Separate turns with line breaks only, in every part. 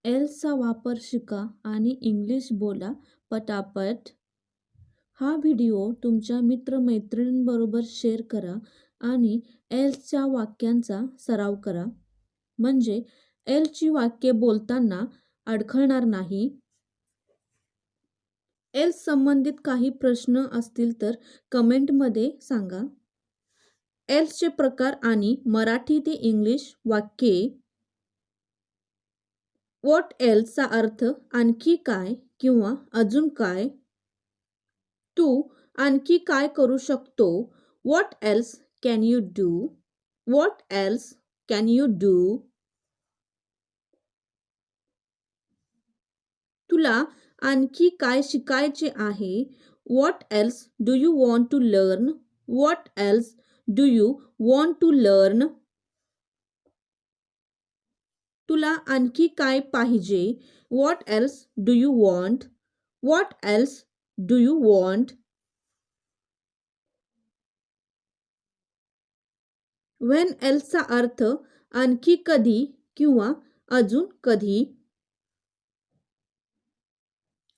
एल्सचा वापर शिका आणि इंग्लिश बोला पटापट. हा व्हिडिओ तुमच्या मित्रमैत्रिणींबरोबर शेअर करा आणि एल्सच्या वाक्यांचा सराव करा. म्हणजे एल्सची वाक्ये बोलताना अडखळणार नाही. एल्स संबंधित काही प्रश्न असतील तर कमेंटमध्ये सांगा. एल्सचे प्रकार आणि मराठी ते इंग्लिश वाक्ये. व्हॉट एल्सचा अर्थ आणखी काय किंवा अजून काय. तू आणखी काय करू शकतो. What else can you do. What else can you do. तुला आणखी काय शिकायचे आहे. What else do you want to learn. What else do you want to learn. तुला आणखी काय पाहिजे. What else do you want. What else do you want. When एल्सचा अर्थ आणखी कधी किंवा अजून कधी.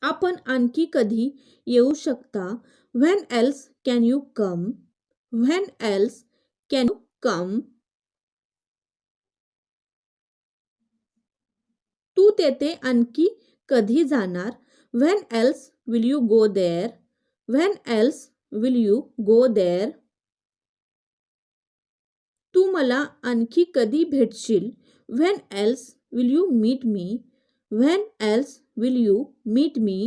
आपण आणखी कधी येऊ शकता. When else can you come. When else can you come. तू तेथे आणखी कधी जाणार. When else will you go there. When else will you go there. तू मला आणखी कधी भेटशील. When else will you meet me. When else will you meet me.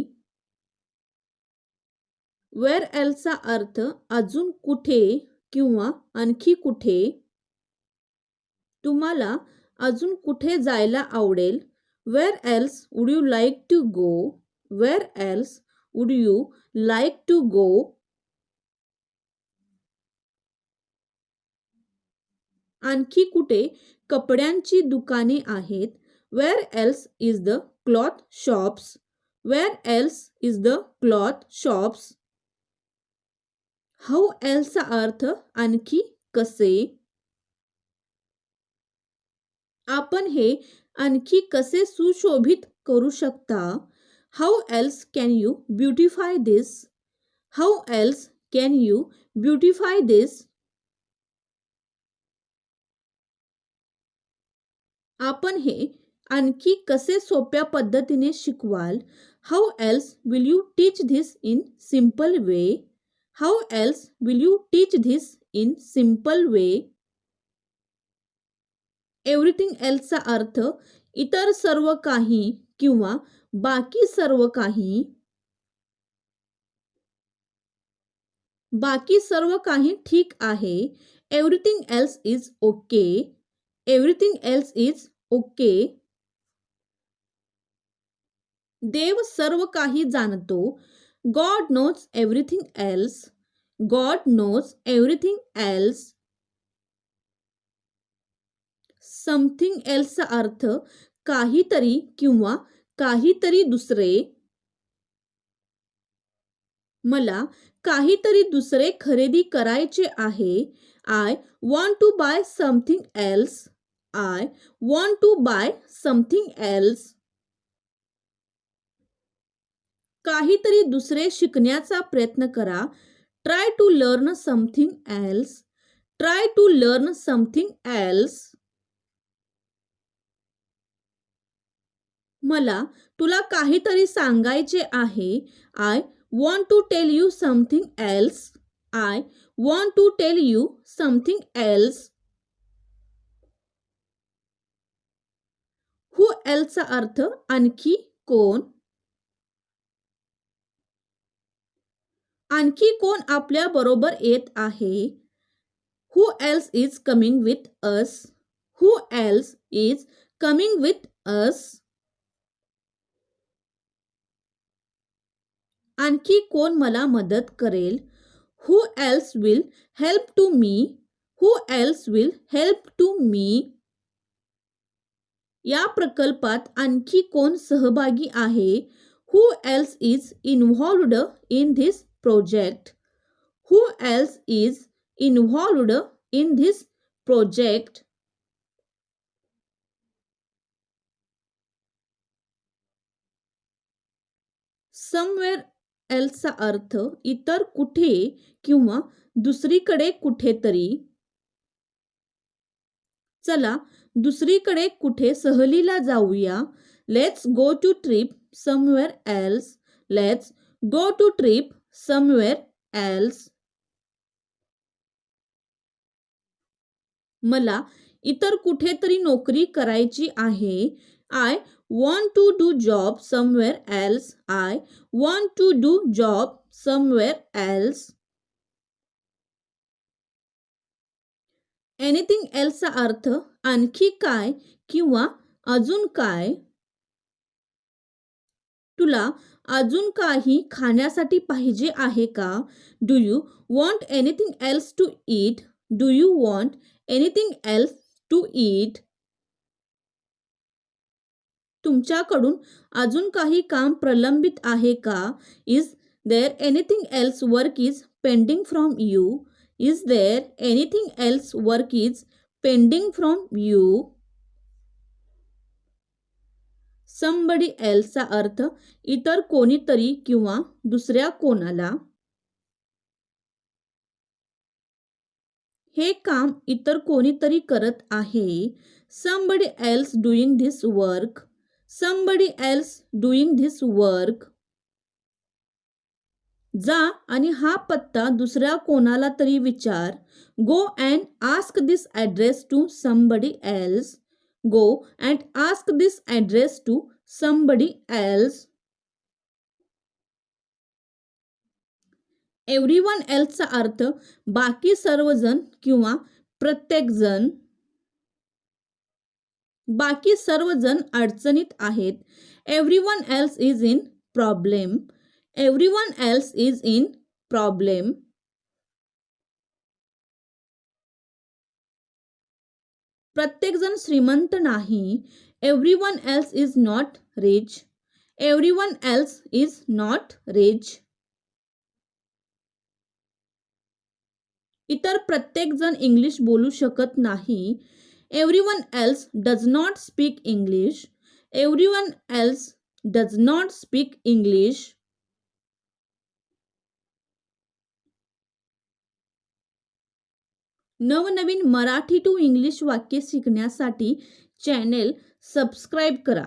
Where एल्सचा अर्थ अजून कुठे किंवा आणखी कुठे. तुम्हाला अजून कुठे जायला आवडेल. Where else would you like to go. Where else would you like to go. आणखी कुठे कपड्यांची दुकाने आहेत. Where else is the cloth shops. Where else is the cloth shops. How एल्सचा अर्थ आणखी कसे. आपण हे आणखी कसे सुशोभित करू शकता. How else can you beautify this. How else can you beautify this. आपण हे आणखी कसे सोप्या पद्धतीने शिकवाल. How else will you teach this in simple way. How else will you teach this in simple way. Everything एल्सचा अर्थ इतर सर्व काही किंवा बाकी सर्व काही. बाकी सर्व काही ठीक आहे. Everything else is okay. Everything else is okay. देव सर्व काही जाणतो. God knows everything else. God knows everything else. Something एल्सचा अर्थ काहीतरी किंवा काहीतरी दुसरे. मला काहीतरी दुसरे खरेदी करायचे आहे. I want to buy something else. I want to buy something else. काहीतरी दुसरे शिकण्याचा प्रयत्न करा. Try to learn something else. Try to learn something else. मला तुला काहीतरी सांगायचे आहे. I want to tell you something else. I want to tell you something else. Who एल्सचा अर्थ आणखी कोण. आणखी कोण आपल्या बरोबर येत आहे. Who else is coming with us. Who else is coming with us. आणखी कोण मला मदत करेल. Who else will help to me. Who else will help to me. या प्रकल्पात आणखी कोण सहभागी आहे. Who else is involved in this project. Who else is involved in this project. Somewhere एल्सचा अर्थ इतर कुठे किंवा दुसरीकडे कुठेतरी. चला दुसरीकडे कुठे सहलीला जाऊया. Let's go to trip somewhere else. Let's go to trip somewhere else. मला इतर कुठेतरी नोकरी करायची आहे. I want to do job somewhere else. I want to do job somewhere else. Anything एल्सचा अर्थ आणखी काय किंवा अजून काय. तुला अजून काही खाण्यासाठी पाहिजे आहे का? Do you want anything else to eat? Do you want anything else to eat? तुमच्याकडून अजून काही काम प्रलंबित आहे का? Is there anything else work is pending from you? Is there anything else work is pending from you? Somebody एल्सचा अर्थ इतर कोणीतरी किंवा दुसऱ्या कोणाला. हे काम इतर कोणीतरी करत आहे. Somebody else doing this work. Somebody else doing this work. जा आणि हा पत्ता दुसऱ्या कोणाला तरी विचार. Go and ask this address to somebody else. Go and ask this address to somebody else. Everyone एल्सचा अर्थ बाकी सर्वजण किंवा प्रत्येकजण. बाकी सर्वजण अडचणीत आहेत. Everyone else is in problem. Everyone else is in problem. प्रत्येकजण श्रीमंत नाही. Everyone else is not rich. Everyone else is not rich. इतर प्रत्येकजण इंग्लिश बोलू शकत नाही. Everyone else does not speak English. Everyone else does not speak English. नवनवीन Marathi to English वाक्य शिकण्यासाठी चॅनेल सबस्क्राईब करा.